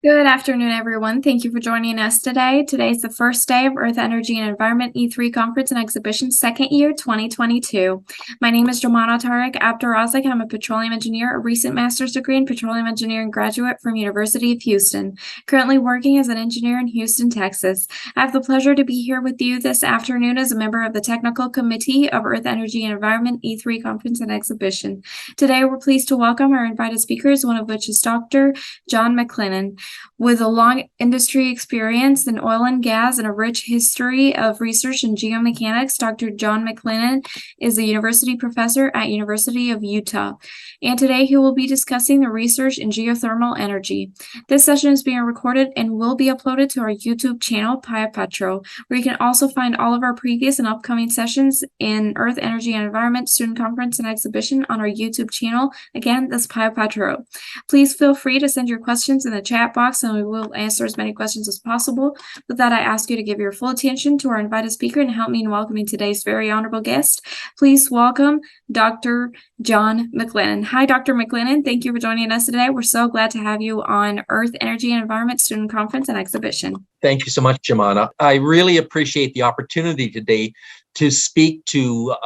Good afternoon, everyone. Thank you for joining us today. Today is the first day of Earth, Energy, and Environment E3 Conference and Exhibition, second year, 2022. My name is Jomana Tarek Abdurazik. I'm a petroleum engineer, a recent master's degree in petroleum engineering graduate from University of Houston, currently working as an engineer in Houston, Texas. I have the pleasure to be here with you this afternoon as a member of the Technical Committee of Earth, Energy, and Environment E3 Conference and Exhibition. Today, we're pleased to welcome our invited speakers, one of which is Dr. John McLennan. With a long industry experience in oil and gas and a rich history of research in geomechanics, Dr. John McLennan is a university professor at University of Utah. And today he will be discussing the research in geothermal energy. This session is being recorded and will be uploaded to our YouTube channel, Pia Petro, where you can also find all of our previous and upcoming sessions in Earth, Energy, and Environment Student Conference and Exhibition on our YouTube channel. Again, that's Pia Petro. Please feel free to send your questions in the chat box and we will answer as many questions as possible. With that, I ask you to give your full attention to our invited speaker and help me in welcoming today's very honorable guest. Please welcome Dr. John McLennan. Hi, Dr. McLennan. Thank you for joining us today. We're so glad to have you on Earth, Energy, and Environment Student Conference and Exhibition. Thank you so much, Jomana. I really appreciate the opportunity today to speak to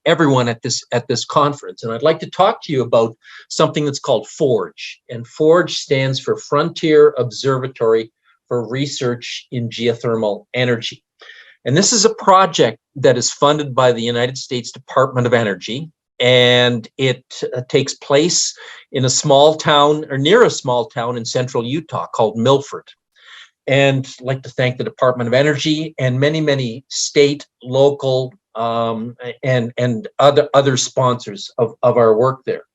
everyone at this conference. And I'd like to talk to you about something that's called FORGE. And FORGE stands for Frontier Observatory for Research in Geothermal Energy. And this is a project that is funded by the United States Department of Energy. And it takes place in a small town or near a small town in central Utah called Milford. And I'd like to thank the Department of Energy and many state, local, and other sponsors of our work there.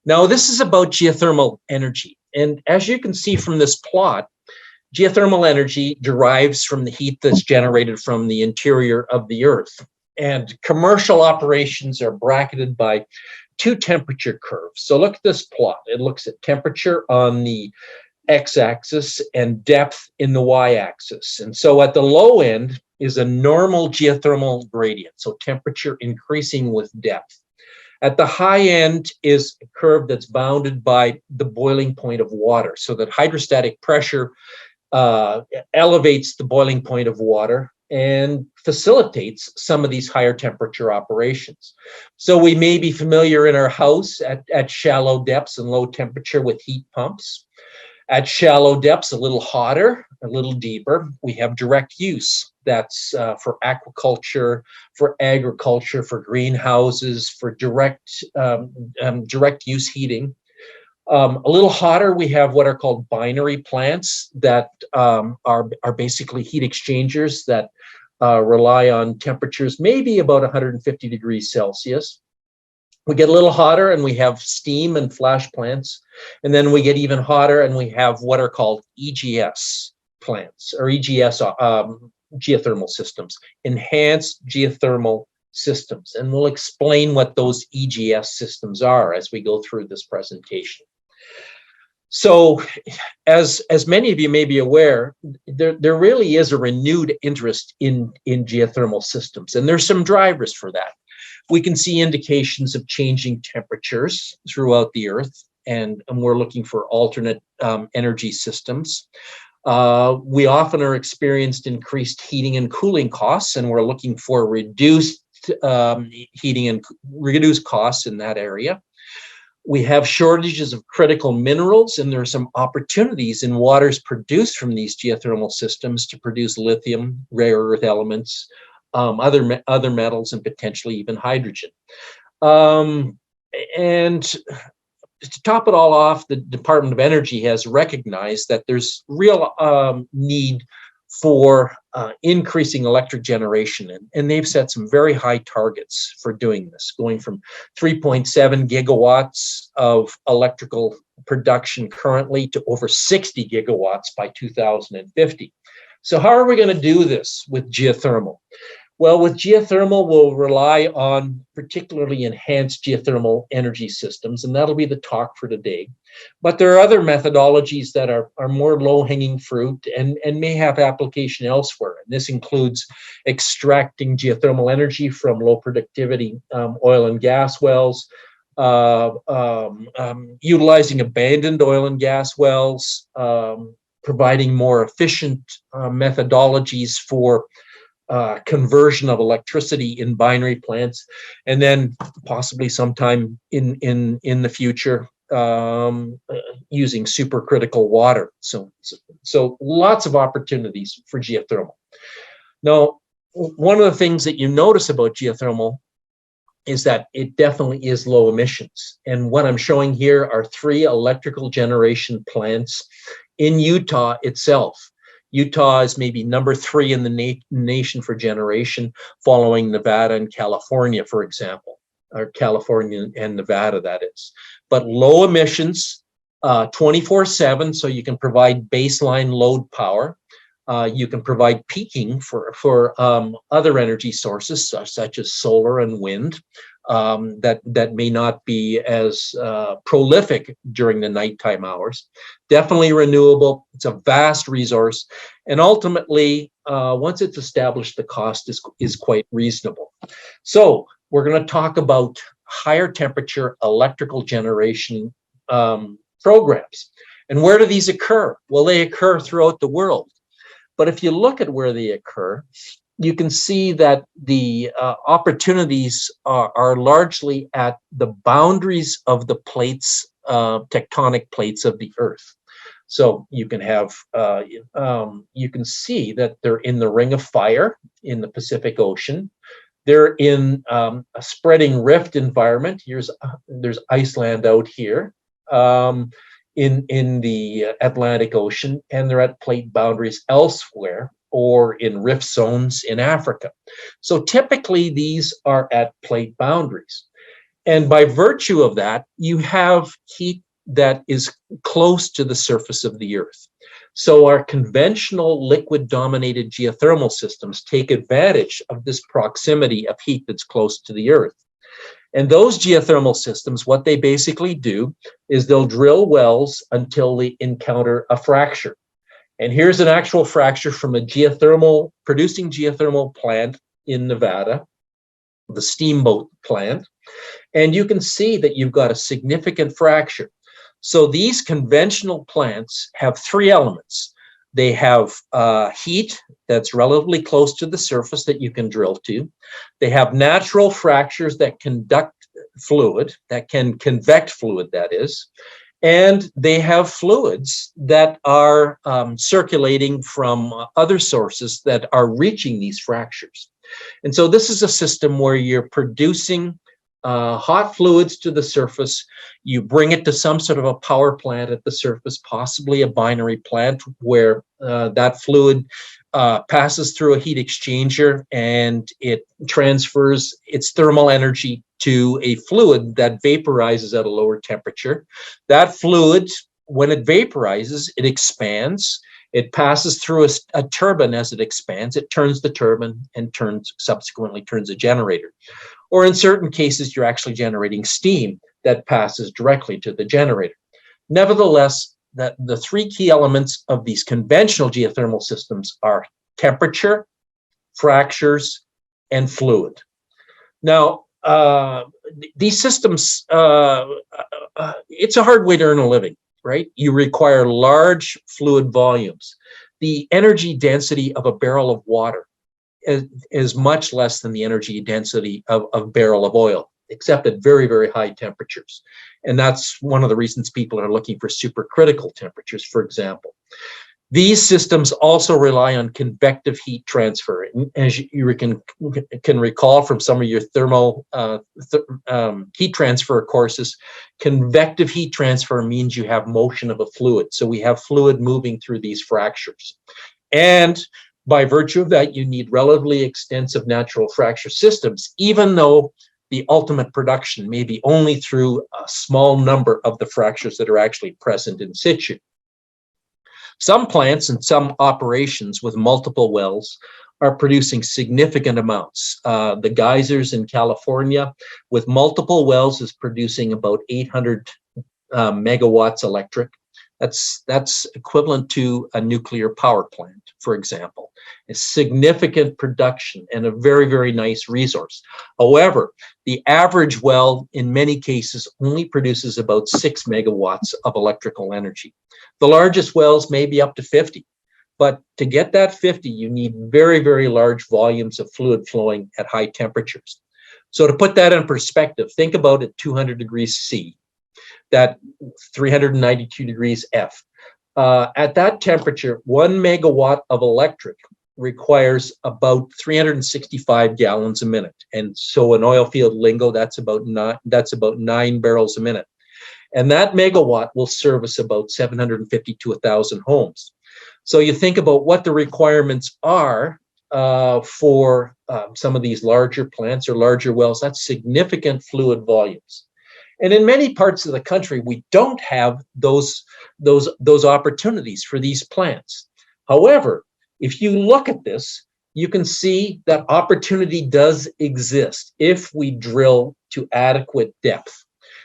Now, this is about geothermal energy. And as you can see from this plot, geothermal energy derives from the heat that's generated from the interior of the Earth. And commercial operations are bracketed by two temperature curves. So look at this plot. It looks at temperature on the x-axis and depth in the y-axis. And so at the low end is a normal geothermal gradient, so temperature increasing with depth. At the high end is a curve that's bounded by the boiling point of water, so that hydrostatic pressure elevates the boiling point of water and facilitates some of these higher temperature operations. So we may be familiar in our house at shallow depths and low temperature with heat pumps. At shallow depths, a little hotter, a little deeper, we have direct use. That's for aquaculture, for agriculture, for greenhouses, for direct use heating. A little hotter, we have what are called binary plants that are basically heat exchangers that rely on temperatures maybe about 150 degrees Celsius. We get a little hotter and we have steam and flash plants. And then we get even hotter and we have what are called EGS plants or EGS geothermal systems, enhanced geothermal systems. And we'll explain what those EGS systems are as we go through this presentation. So as many of you may be aware, there really is a renewed interest in geothermal systems. And there's some drivers for that. We can see indications of changing temperatures throughout the Earth, and we're looking for alternate energy systems. We often are experienced increased heating and cooling costs, and we're looking for reduced heating and reduced costs in that area. We have shortages of critical minerals, and there are some opportunities in waters produced from these geothermal systems to produce lithium, rare earth elements, other metals, and potentially even hydrogen. And to top it all off, the Department of Energy has recognized that there's real need for increasing electric generation. And they've set some very high targets for doing this, going from 3.7 gigawatts of electrical production currently to over 60 gigawatts by 2050. So how are we going to do this with geothermal? Well, with geothermal, we'll rely on particularly enhanced geothermal energy systems, and that'll be the talk for today. But there are other methodologies that are more low-hanging fruit and may have application elsewhere. And this includes extracting geothermal energy from low productivity oil and gas wells, utilizing abandoned oil and gas wells, providing more efficient methodologies for conversion of electricity in binary plants, and then possibly sometime in the future using supercritical water. So lots of opportunities for geothermal. Now, one of the things that you notice about geothermal is that it definitely is low emissions. And what I'm showing here are 3 electrical generation plants in Utah itself. Utah is maybe number 3 in the nation for generation, following Nevada and California, for example, or California and Nevada, that is. But low emissions, 24/7, so you can provide baseline load power. You can provide peaking for other energy sources, such as solar and wind, that may not be as prolific during the nighttime hours. Definitely renewable. It's a vast resource, and ultimately, once it's established, the cost is quite reasonable. So we're going to talk about higher temperature electrical generation programs. And where do these occur? Well, they occur throughout the world. But if you look at where they occur, you can see that the opportunities are largely at the boundaries of the plates, tectonic plates of the Earth. So you can have, you can see that they're in the Ring of Fire in the Pacific Ocean. They're in a spreading rift environment. There's Iceland out here. In the Atlantic Ocean, and they're at plate boundaries elsewhere or in rift zones in Africa. So typically these are at plate boundaries. And by virtue of that, you have heat that is close to the surface of the Earth. So our conventional liquid-dominated geothermal systems take advantage of this proximity of heat that's close to the Earth. And those geothermal systems, what they basically do is they'll drill wells until they encounter a fracture. And here's an actual fracture from a producing geothermal plant in Nevada, the steamboat plant. And you can see that you've got a significant fracture. So these conventional plants have 3 elements. They have heat that's relatively close to the surface that you can drill to. They have natural fractures that conduct fluid, that can convect fluid, that is. And they have fluids that are circulating from other sources that are reaching these fractures. And so this is a system where you're producing hot fluids to the surface. You bring it to some sort of a power plant at the surface, possibly a binary plant, where that fluid passes through a heat exchanger and it transfers its thermal energy to a fluid that vaporizes at a lower temperature. That fluid, when it vaporizes, it expands. It passes through a turbine. As it expands, it turns the turbine and subsequently turns a generator. Or in certain cases, you're actually generating steam that passes directly to the generator. Nevertheless, the 3 key elements of these conventional geothermal systems are temperature, fractures, and fluid. Now, these systems, it's a hard way to earn a living, right? You require large fluid volumes. The energy density of a barrel of water is much less than the energy density of a barrel of oil, except at very, very high temperatures. And that's one of the reasons people are looking for supercritical temperatures, for example. These systems also rely on convective heat transfer. As you can recall from some of your thermal heat transfer courses, convective heat transfer means you have motion of a fluid. So we have fluid moving through these fractures. And by virtue of that, you need relatively extensive natural fracture systems, even though the ultimate production may be only through a small number of the fractures that are actually present in situ. Some plants and some operations with multiple wells are producing significant amounts. The geysers in California with multiple wells is producing about 800 megawatts electric. That's equivalent to a nuclear power plant, for example. A significant production and a very, very nice resource. However, the average well in many cases only produces about 6 megawatts of electrical energy. The largest wells may be up to 50. But to get that 50, you need very, very large volumes of fluid flowing at high temperatures. So to put that in perspective, think about it 200 degrees C, that 392 degrees F. At that temperature, 1 megawatt of electric requires about 365 gallons a minute. And so in oil field lingo, that's about 9 barrels a minute. And that megawatt will service about 750 to 1,000 homes. So you think about what the requirements are for some of these larger plants or larger wells. That's significant fluid volumes. And in many parts of the country, we don't have those opportunities for these plants. However, if you look at this, you can see that opportunity does exist if we drill to adequate depth.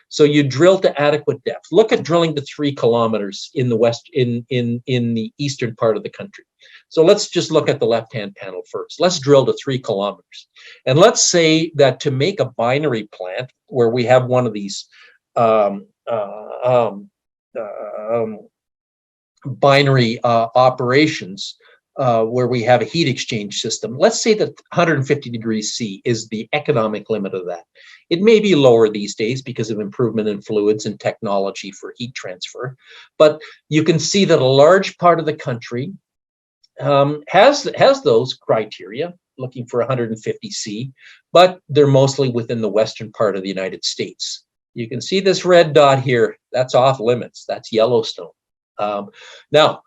So you drill to adequate depth. Look at drilling to 3 kilometers in the west, in the eastern part of the country. So let's just look at the left-hand panel first. Let's drill to 3 kilometers. And let's say that to make a binary plant where we have one of these binary operations where we have a heat exchange system. Let's say that 150 degrees C is the economic limit of that. It may be lower these days because of improvement in fluids and technology for heat transfer, but you can see that a large part of the country has those criteria, looking for 150 C, but they're mostly within the western part of the United States. You can see this red dot here, that's off limits, that's Yellowstone. Now,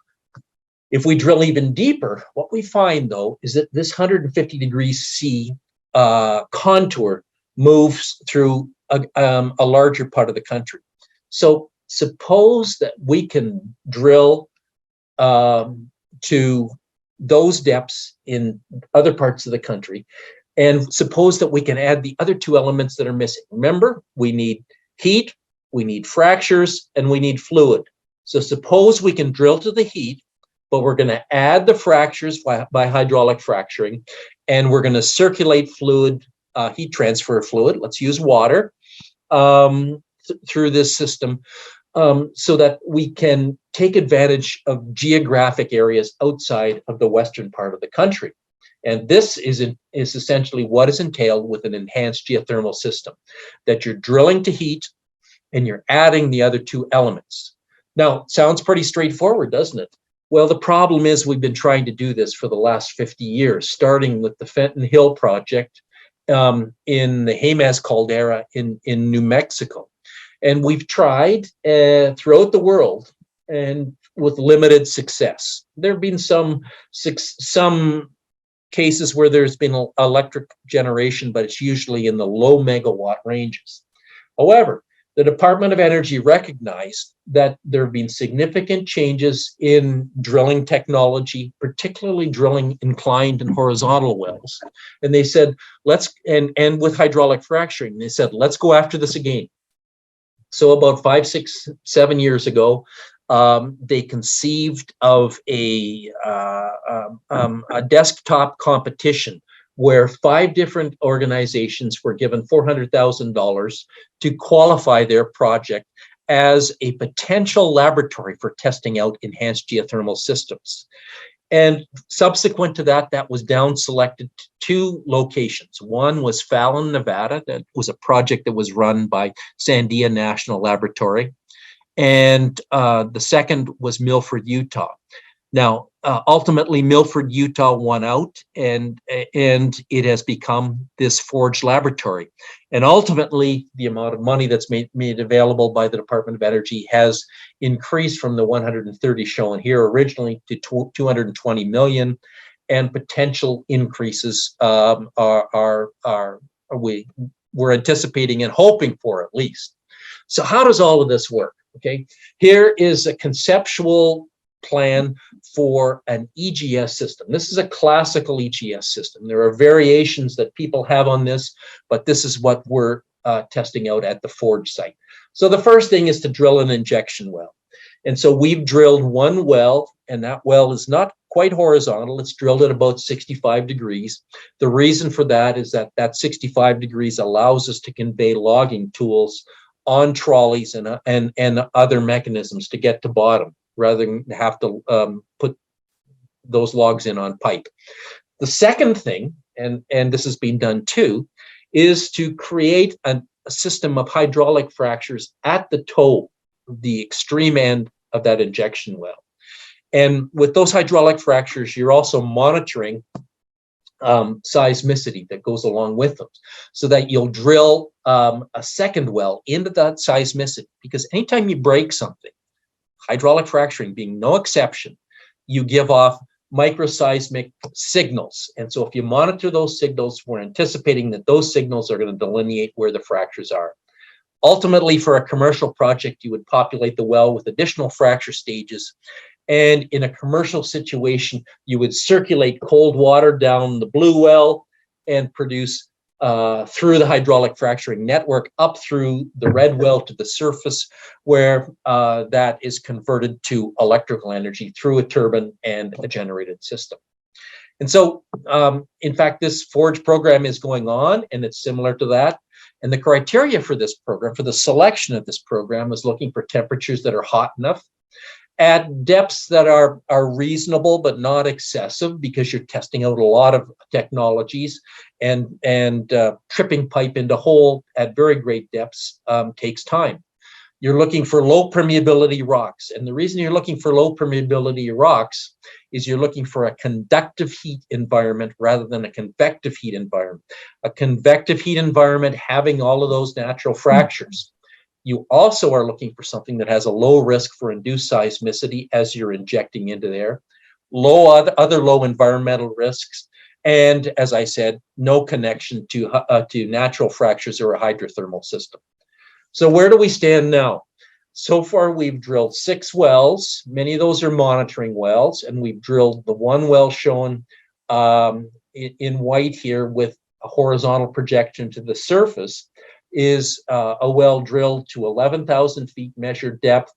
if we drill even deeper, what we find though is that this 150 degrees C contour moves through a larger part of the country. So suppose that we can drill to those depths in other parts of the country, and suppose that we can add the other 2 elements that are missing. Remember, we need heat, we need fractures, and we need fluid. So suppose we can drill to the heat, but we're going to add the fractures by hydraulic fracturing, and we're going to circulate fluid, heat transfer fluid, let's use water, through this system, so that we can take advantage of geographic areas outside of the western part of the country. And this is essentially what is entailed with an enhanced geothermal system, that you're drilling to heat and you're adding the other 2 elements. Now, sounds pretty straightforward, doesn't it? Well, the problem is we've been trying to do this for the last 50 years, starting with the Fenton Hill project in the Jemez caldera in New Mexico. And we've tried throughout the world and with limited success. There have been some cases where there's been electric generation, but it's usually in the low megawatt ranges. However, the Department of Energy recognized that there have been significant changes in drilling technology, particularly drilling inclined and horizontal wells. And they said, and with hydraulic fracturing, they said, let's go after this again. So about 5, 6, 7 years ago, they conceived of a desktop competition where 5 different organizations were given $400,000 to qualify their project as a potential laboratory for testing out enhanced geothermal systems. And subsequent to that, that was down selected to 2 locations. One was Fallon, Nevada. That was a project that was run by Sandia National Laboratory. And the second was Milford, Utah. Now, ultimately, Milford, Utah won out, and it has become this Forge laboratory. And ultimately, the amount of money that's made available by the Department of Energy has increased from the 130 shown here originally to 220 million, and potential increases we're anticipating and hoping for at least. So how does all of this work? Okay, here is a conceptual plan for an EGS system. This is a classical EGS system. There are variations that people have on this, but this is what we're testing out at the Forge site. So the first thing is to drill an injection well. And so we've drilled one well, and that well is not quite horizontal. It's drilled at about 65 degrees. The reason for that is that 65 degrees allows us to convey logging tools on trolleys and other mechanisms to get to bottom, rather than have to put those logs in on pipe. The second thing, and this has been done too, is to create a system of hydraulic fractures at the toe, the extreme end of that injection well. And with those hydraulic fractures, you're also monitoring seismicity that goes along with them, so that you'll drill a second well into that seismicity. Because anytime you break something, hydraulic fracturing being no exception, you give off microseismic signals. And so if you monitor those signals, we're anticipating that those signals are going to delineate where the fractures are. Ultimately, for a commercial project, you would populate the well with additional fracture stages. And in a commercial situation, you would circulate cold water down the blue well and produce through the hydraulic fracturing network up through the red well to the surface, where that is converted to electrical energy through a turbine and a generated system. And so, in fact, this FORGE program is going on, and it's similar to that. And the criteria for this program, for the selection of this program, is looking for temperatures that are hot enough at depths that are reasonable but not excessive, because you're testing out a lot of technologies, and tripping pipe into hole at very great depths takes time. You're looking for low permeability rocks, and the reason you're looking for low permeability rocks is you're looking for a conductive heat environment rather than a convective heat environment. A convective heat environment having all of those natural fractures. You also are looking for something that has a low risk for induced seismicity as you're injecting into there, other low environmental risks, and as I said, no connection to natural fractures or a hydrothermal system. So where do we stand now? So far, we've drilled 6 wells. Many of those are monitoring wells, and we've drilled the one well shown in white here with a horizontal projection to the surface. Is a well drilled to 11,000 feet measured depth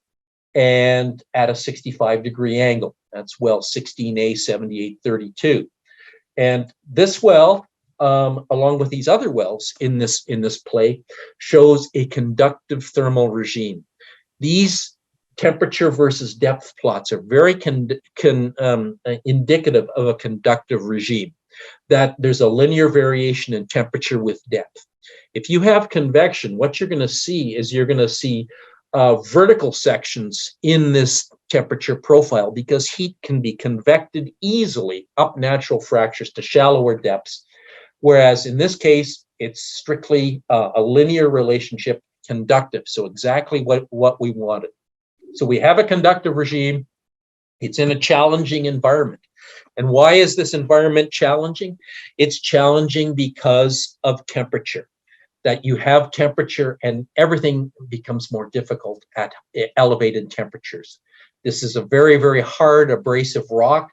and at a 65-degree angle. That's well 16A 7832. And this well, along with these other wells in this play, shows a conductive thermal regime. These temperature versus depth plots are very indicative of a conductive regime, that there's a linear variation in temperature with depth. If you have convection, what you're going to see is vertical sections in this temperature profile, because heat can be convected easily up natural fractures to shallower depths, whereas in this case, it's strictly a linear relationship, conductive, so exactly what we wanted. So we have a conductive regime. It's in a challenging environment. And why is this environment challenging? It's challenging because of temperature. That you have temperature and everything becomes more difficult at elevated temperatures. This is a very, very hard abrasive rock.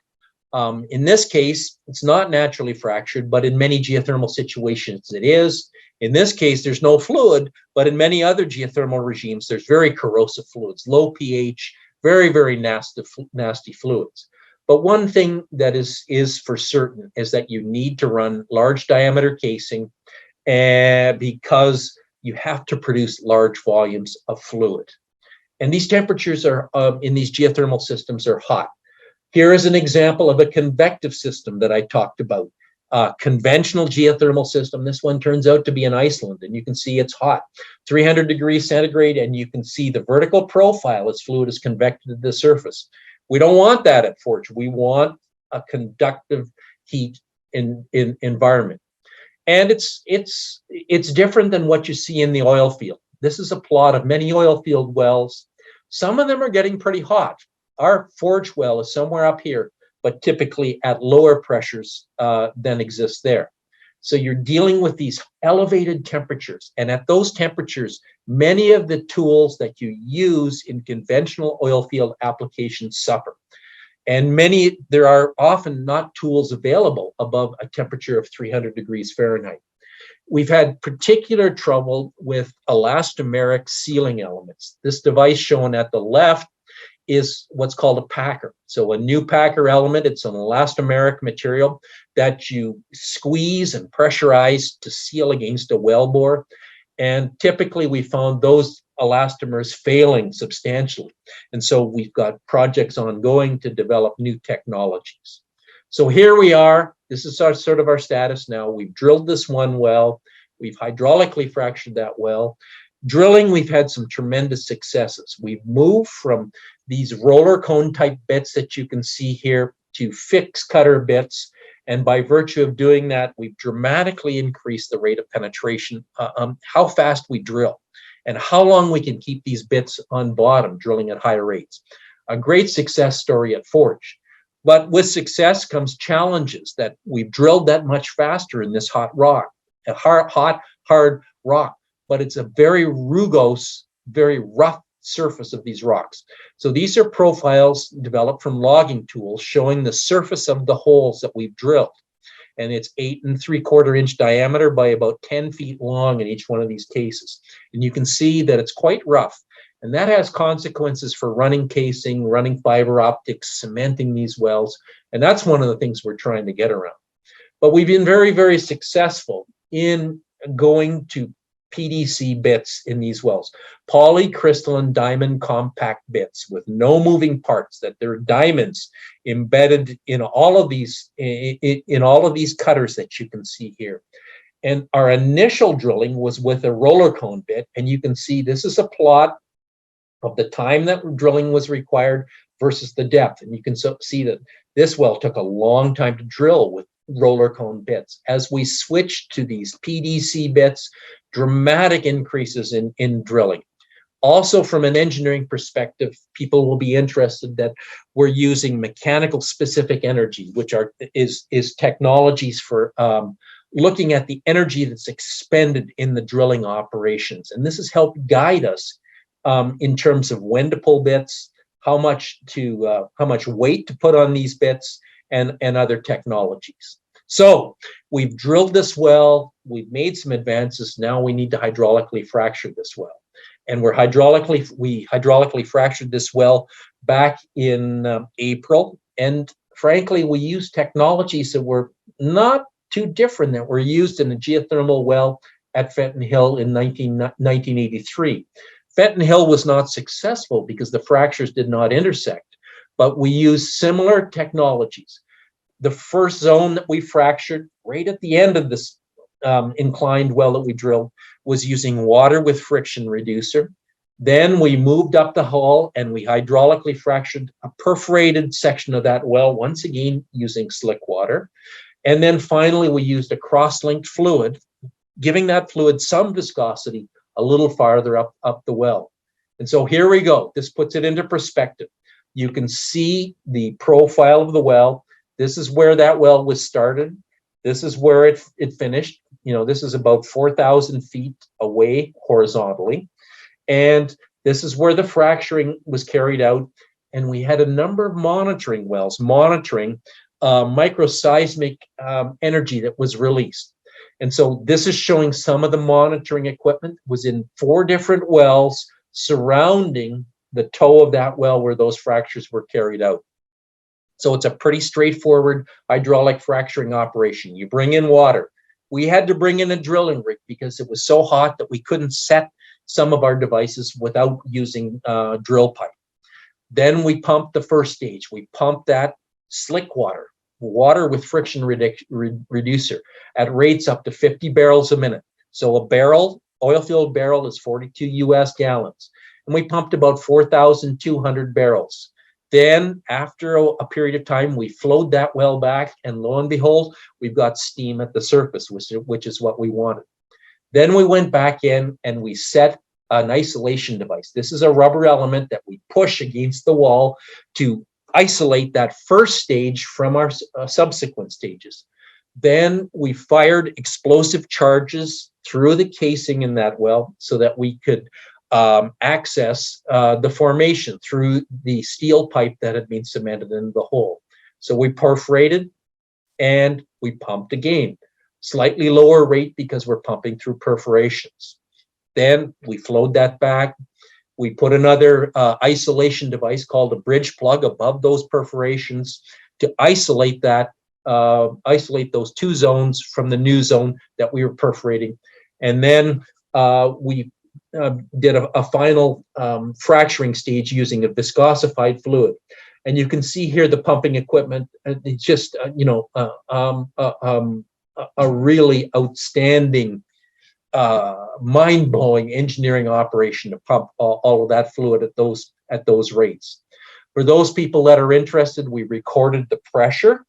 In this case, it's not naturally fractured, but in many geothermal situations it is. In this case, there's no fluid, but in many other geothermal regimes, there's very corrosive fluids, low pH, very, very nasty fluids. But one thing that is for certain is that you need to run large diameter casing, and because you have to produce large volumes of fluid. And these temperatures are in these geothermal systems are hot. Here is an example of a convective system that I talked about. Conventional geothermal system. This one turns out to be in Iceland, and you can see it's hot, 300 degrees centigrade, and you can see the vertical profile as fluid is convected to the surface. We don't want that at FORGE. We want a conductive heat environment. And it's different than what you see in the oil field. This is a plot of many oil field wells. Some of them are getting pretty hot. Our FORGE well is somewhere up here, but typically at lower pressures than exist there. So you're dealing with these elevated temperatures. And at those temperatures, many of the tools that you use in conventional oil field applications suffer. And there are often not tools available above a temperature of 300 degrees Fahrenheit. We've had particular trouble with elastomeric sealing elements. This device shown at the left is what's called a packer. So a new packer element, it's an elastomeric material that you squeeze and pressurize to seal against a well bore. And typically we found those elastomers failing substantially. And so we've got projects ongoing to develop new technologies. So here we are. This is sort of our status now. We've drilled this one well. We've hydraulically fractured that well. Drilling, we've had some tremendous successes. We've moved from these roller cone type bits that you can see here to fixed cutter bits. And by virtue of doing that, we've dramatically increased the rate of penetration, how fast we drill, and how long we can keep these bits on bottom, drilling at higher rates. A great success story at Forge. But with success comes challenges that we've drilled that much faster in this hot rock, a hard rock, but it's a very rugose, very rough surface of these rocks. So these are profiles developed from logging tools showing the surface of the holes that we've drilled. And it's 8 3/4 inch diameter by about 10 feet long in each one of these cases. And you can see that it's quite rough. And that has consequences for running casing, running fiber optics, cementing these wells. And that's one of the things we're trying to get around. But we've been very, very successful in going to PDC bits in these wells, polycrystalline diamond compact bits with no moving parts, that there are diamonds embedded in all of these cutters that you can see here. And our initial drilling was with a roller cone bit, and you can see this is a plot of the time that drilling was required versus the depth. And you can see that this well took a long time to drill with roller cone bits. As we switched to these PDC bits, dramatic increases in drilling. Also, from an engineering perspective, people will be interested that we're using mechanical specific energy, which is technologies for looking at the energy that's expended in the drilling operations. And this has helped guide us in terms of when to pull bits, how much weight to put on these bits, and other technologies. So we've drilled this well, we've made some advances. Now we need to hydraulically fracture this well. And we hydraulically fractured this well back in April. And frankly, we used technologies that were not too different that were used in a geothermal well at Fenton Hill in 1983. Fenton Hill was not successful because the fractures did not intersect, but we used similar technologies. The first zone that we fractured right at the end of this inclined well that we drilled was using water with friction reducer. Then we moved up the hull and we hydraulically fractured a perforated section of that well, once again using slick water. And then finally we used a cross-linked fluid, giving that fluid some viscosity a little farther up the well. And so here we go. This puts it into perspective. You can see the profile of the well. This is where that well was started. This is where it finished. You know, this is about 4,000 feet away horizontally. And this is where the fracturing was carried out. And we had a number of monitoring wells monitoring microseismic energy that was released. And so this is showing some of the monitoring equipment was in 4 different wells surrounding the toe of that well where those fractures were carried out. So it's a pretty straightforward hydraulic fracturing operation. You bring in water. We had to bring in a drilling rig because it was so hot that we couldn't set some of our devices without using drill pipe. Then we pumped the first stage. We pumped that slick water with friction reducer at rates up to 50 barrels a minute. So a barrel, oil-filled barrel, is 42 US gallons. And we pumped about 4,200 barrels. Then after a period of time, we flowed that well back, and lo and behold, we've got steam at the surface, which is what we wanted. Then we went back in and we set an isolation device. This is a rubber element that we push against the wall to isolate that first stage from our subsequent stages. Then we fired explosive charges through the casing in that well so that we could access the formation through the steel pipe that had been cemented into the hole. So we perforated and we pumped again. Slightly lower rate because we're pumping through perforations. Then we flowed that back. We put another isolation device called a bridge plug above those perforations to isolate those two zones from the new zone that we were perforating. And then we did a final fracturing stage using a viscosified fluid. And you can see here the pumping equipment. It's just, a really outstanding, mind-blowing engineering operation to pump all of that fluid at those rates. For those people that are interested, we recorded the pressure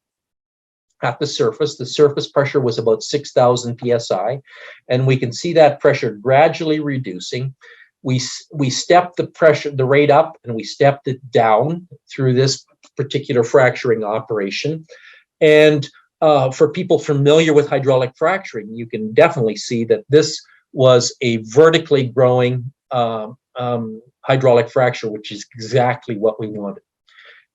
at the surface. The surface pressure was about 6,000 psi, and we can see that pressure gradually reducing. We stepped the rate up, and we stepped it down through this particular fracturing operation. And for people familiar with hydraulic fracturing, you can definitely see that this was a vertically growing hydraulic fracture, which is exactly what we wanted.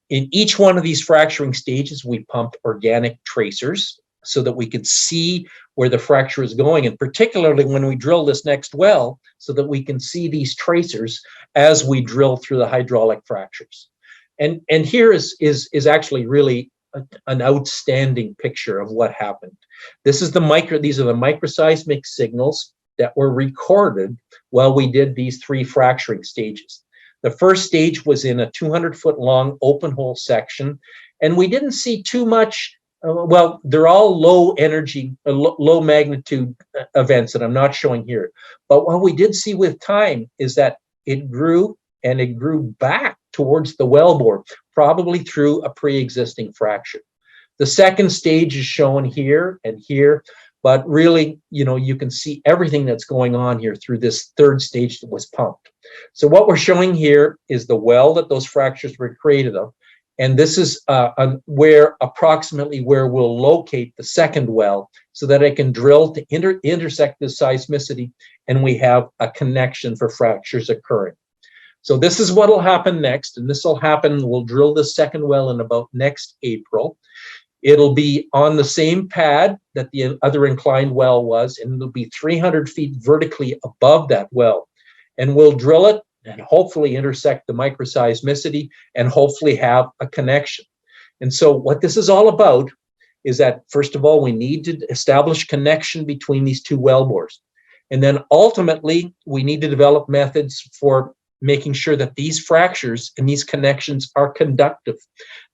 In each one of these fracturing stages, we pumped organic tracers so that we could see where the fracture is going, and particularly when we drill this next well, so that we can see these tracers as we drill through the hydraulic fractures. And here is actually really an outstanding picture of what happened. These are the microseismic signals that were recorded while we did these three fracturing stages. The first stage was in a 200-foot long open hole section, and we didn't see too much. Well, they're all low energy, low magnitude events that I'm not showing here. But what we did see with time is that it grew, and it grew back towards the wellbore, probably through a pre-existing fracture. The second stage is shown here and here, but really, you can see everything that's going on here through this third stage that was pumped. So what we're showing here is the well that those fractures were created of. And this is approximately where we'll locate the second well, so that I can drill to intersect the seismicity, and we have a connection for fractures occurring. So this is what will happen next, and this will happen, we'll drill the second well in about next April. It'll be on the same pad that the other inclined well was, and it'll be 300 feet vertically above that well. And we'll drill it and hopefully intersect the microseismicity and hopefully have a connection. And so what this is all about is that, first of all, we need to establish connection between these two wellbores. And then ultimately, we need to develop methods for making sure that these fractures and these connections are conductive,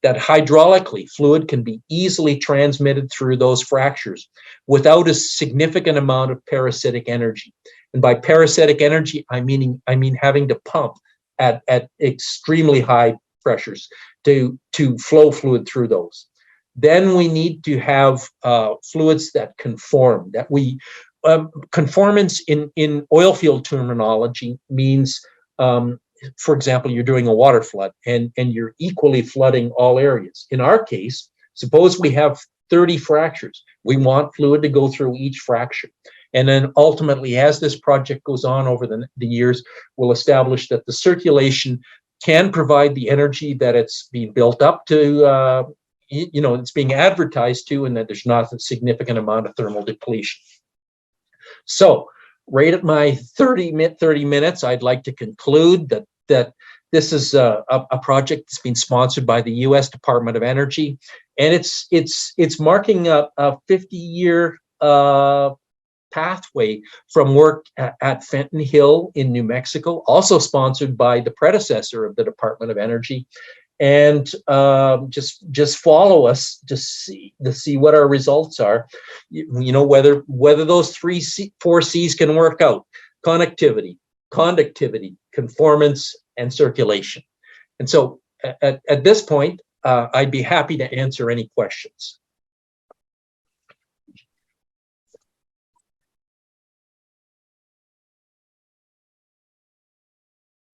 that hydraulically fluid can be easily transmitted through those fractures without a significant amount of parasitic energy. And by parasitic energy, I mean having to pump at extremely high pressures to flow fluid through those. Then we need to have fluids that conform. Conformance in oil field terminology means, for example, you're doing a water flood and you're equally flooding all areas. In our case, suppose we have 30 fractures. We want fluid to go through each fracture. And then ultimately, as this project goes on over the years, we'll establish that the circulation can provide the energy that it's being built up to, it's being advertised to, and that there's not a significant amount of thermal depletion. So right at my 30 minutes, I'd like to conclude that this is a project that's been sponsored by the U.S. Department of Energy, and it's marking a 50-year pathway from work at Fenton Hill in New Mexico, also sponsored by the predecessor of the Department of Energy. And just follow us to see what our results are. Whether those 4 C's can work out: connectivity, conductivity, conformance, and circulation. And so at this point, I'd be happy to answer any questions.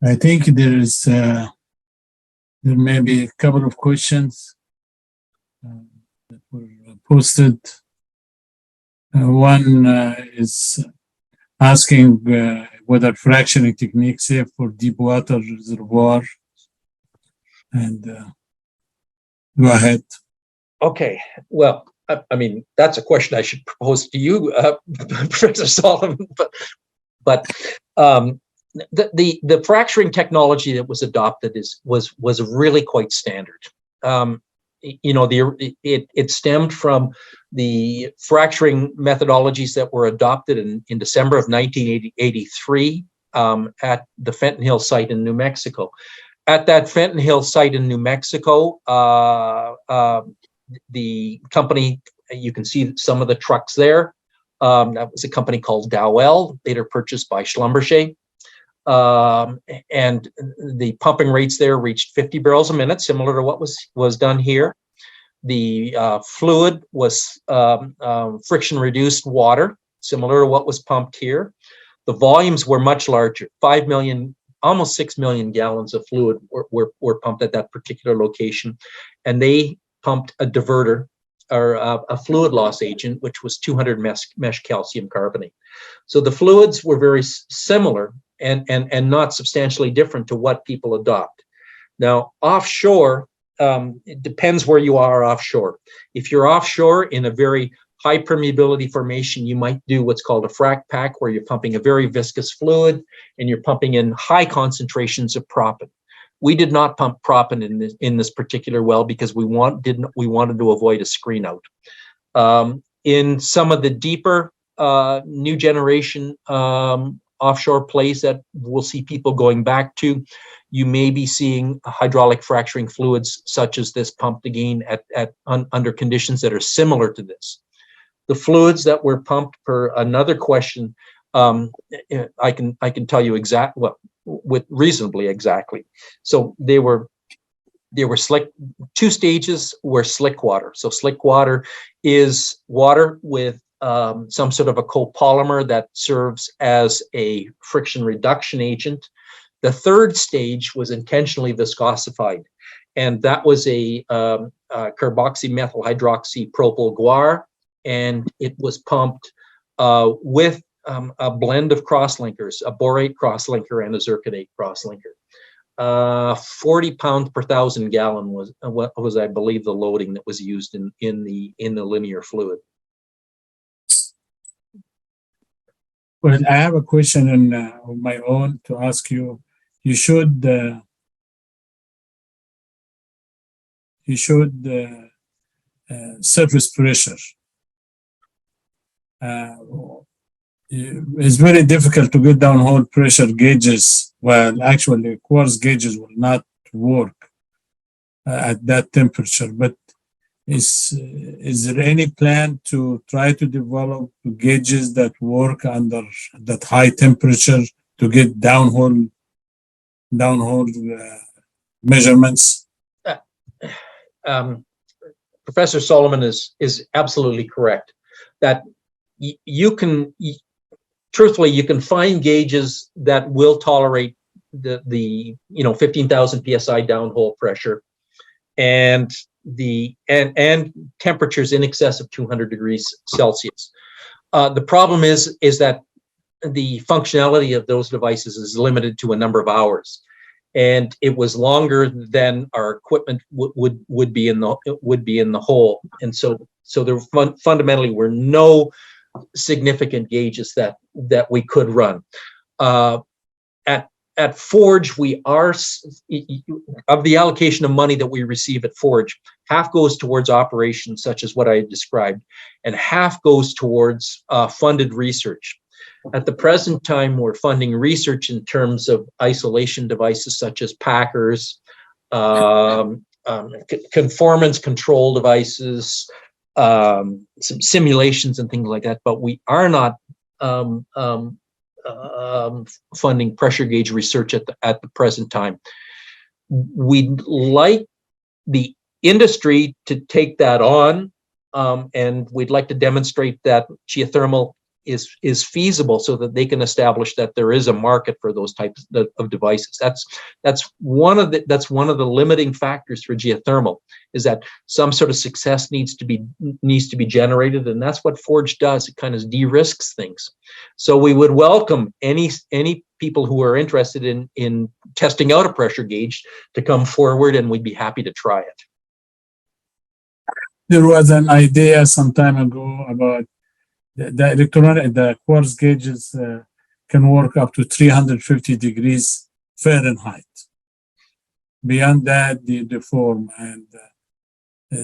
I think there may be a couple of questions that were posted. One is asking whether fracturing technique safe for deep water reservoir. And go ahead. Okay, well, I mean, that's a question I should propose to you, Professor Solomon. But the fracturing technology that was adopted was really quite standard. It stemmed from the fracturing methodologies that were adopted in December of 1983 at the Fenton Hill site in New Mexico. At that Fenton Hill site in New Mexico, the company, you can see some of the trucks there. That was a company called Dowell, later purchased by Schlumberger. And the pumping rates there reached 50 barrels a minute, similar to what was done here. The fluid was friction-reduced water, similar to what was pumped here. The volumes were much larger, 5 million, almost 6 million gallons of fluid were pumped at that particular location. And they pumped a diverter, or a fluid loss agent, which was 200 mesh calcium carbonate. So the fluids were very similar and not substantially different to what people adopt. Now, offshore, it depends where you are offshore. If you're offshore in a very high permeability formation, you might do what's called a frac pack, where you're pumping a very viscous fluid and you're pumping in high concentrations of proppant. We did not pump proppant in this particular well because we wanted to avoid a screen out. In some of the deeper new generation offshore plays that we'll see people going back to, you may be seeing hydraulic fracturing fluids such as this pumped again under conditions that are similar to this. The fluids that were pumped, per another question, I can tell you reasonably exactly. So they were slick. 2 stages were slick water. So slick water is water with some sort of a copolymer that serves as a friction reduction agent. The 3rd stage was intentionally viscosified, and that was a carboxymethyl hydroxy propyl guar, and it was pumped with a blend of crosslinkers, a borate crosslinker and a zirconate crosslinker. 40 pounds per 1,000 gallon was I believe the loading that was used in the linear fluid. Well, I have a question of my own to ask you. You should surface pressure. It's very difficult to get downhole pressure gauges. Well, actually, quartz gauges will not work at that temperature. But is there any plan to try to develop gauges that work under that high temperature to get downhole measurements? Professor Solomon is absolutely correct that you can find gauges that will tolerate the 15,000 psi downhole pressure and temperatures in excess of 200 degrees Celsius. The problem is that the functionality of those devices is limited to a number of hours, and it was longer than our equipment would be in the hole. And so there fundamentally were no significant gauges that we could run. At Forge, we are, of the allocation of money that we receive at Forge, half goes towards operations such as what I described, and half goes towards funded research. At the present time, we're funding research in terms of isolation devices such as packers, conformance control devices, some simulations and things like that, but we are not funding pressure gauge research at the present time. We'd like the industry to take that on, and we'd like to demonstrate that geothermal is feasible so that they can establish that there is a market for those types of devices. That's one of the limiting factors for geothermal, is that some sort of success needs to be generated, and that's what Forge does. It kind of de-risks things. So we would welcome any people who are interested in testing out a pressure gauge to come forward, and we'd be happy to try it. There was an idea some time ago about the quartz gauges can work up to 350 degrees Fahrenheit. Beyond that, they deform. And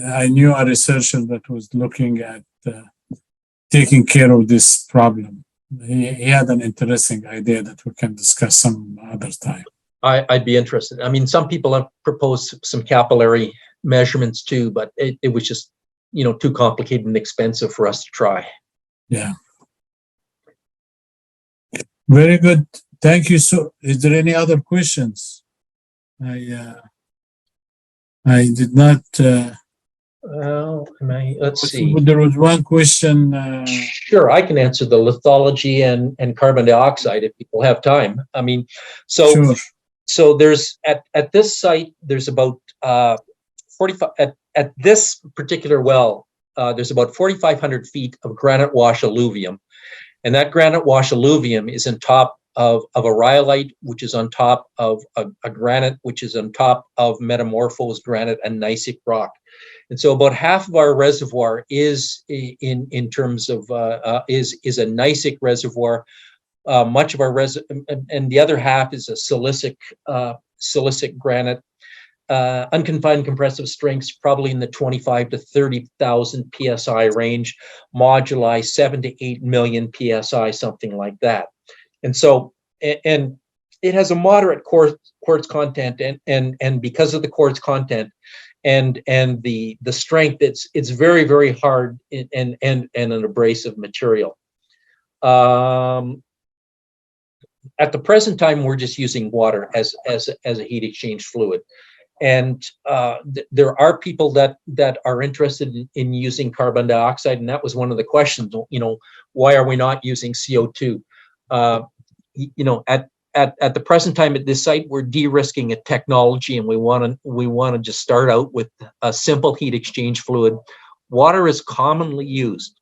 I knew a researcher that was looking at taking care of this problem. He had an interesting idea that we can discuss some other time. I'd be interested. I mean, some people have proposed some capillary measurements too, but it was just, too complicated and expensive for us to try. Yeah. Very good. Thank you. So, is there any other questions? I did not. Well, let's see. There was one question. Sure, I can answer the lithology and carbon dioxide if people have time. I mean, Sure. So there's at this site, there's about 45 at this particular well, there's about 4,500 feet of granite wash alluvium, and that granite wash alluvium is on top of a rhyolite, which is on top of a granite, which is on top of metamorphosed granite and gneissic rock. And so about half of our reservoir is in terms of is a gneissic reservoir. Much of our and the other half is a silicic granite. Unconfined compressive strengths probably in the 25 to 30,000 psi range, moduli 7 to 8 million psi, something like that. And so, and it has a moderate quartz content, and because of the quartz content and the strength, it's very, very hard and an abrasive material. At the present time, we're just using water as a heat exchange fluid. And there are people that are interested in using carbon dioxide, and that was one of the questions. Why are we not using CO2? At the present time at this site, we're de-risking a technology, and we want to just start out with a simple heat exchange fluid. Water is commonly used.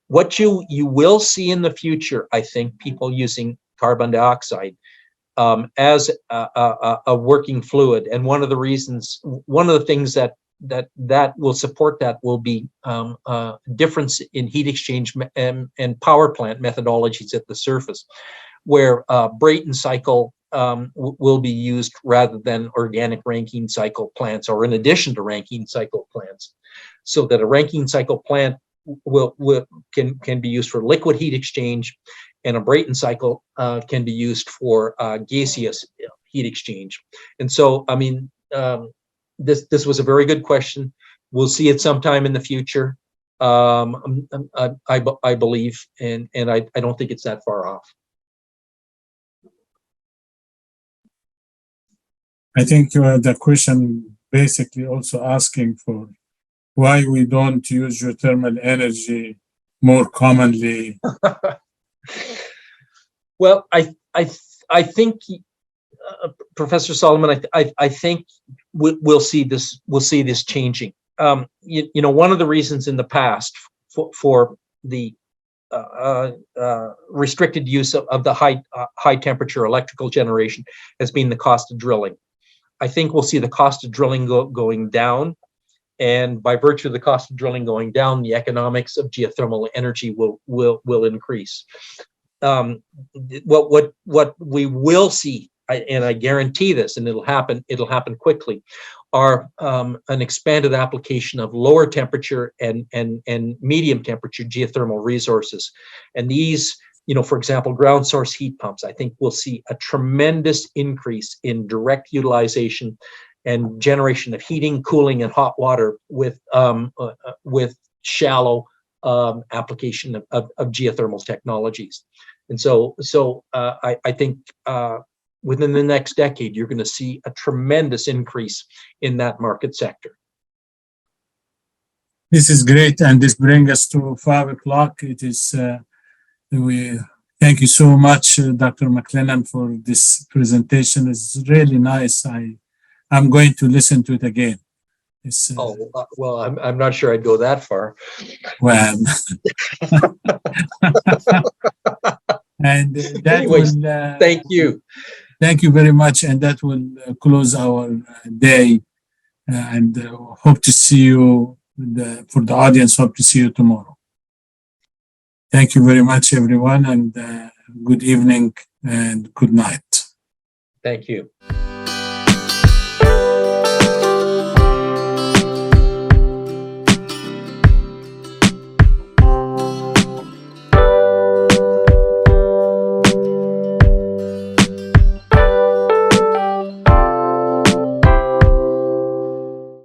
What you will see in the future, I think, people using carbon dioxide as a working fluid, and one of the things that will support that will be difference in heat exchange and power plant methodologies at the surface, where Brayton cycle will be used rather than organic Rankine cycle plants, or in addition to Rankine cycle plants, so that a Rankine cycle plant can be used for liquid heat exchange, and a Brayton cycle can be used for gaseous heat exchange. And so, I mean, this was a very good question. We'll see it sometime in the future, I believe, and I don't think it's that far off. I think the question basically also asking for why we don't use geothermal energy more commonly. Well, I think Professor Solomon, I think we'll see this changing. One of the reasons in the past for the restricted use of the high temperature electrical generation has been the cost of drilling. I think we'll see the cost of drilling going down, and by virtue of the cost of drilling going down, the economics of geothermal energy will increase. What we will see, and I guarantee this, and it'll happen quickly, are an expanded application of lower temperature and medium temperature geothermal resources. And these, for example, ground source heat pumps, I think we'll see a tremendous increase in direct utilization and generation of heating, cooling, and hot water with shallow application of geothermal technologies. And so I think within the next decade, you're going to see a tremendous increase in that market sector. This is great, and this brings us to 5 o'clock. It is we thank you so much, Dr. McLennan, for this presentation. It's really nice. I'm going to listen to it again. Well, I'm not sure I'd go that far. Well, and that anyways, will. Thank you. Thank you very much, and that will close our day. And hope to see you for the audience. Hope to see you tomorrow. Thank you very much, everyone, and good evening and good night. Thank you.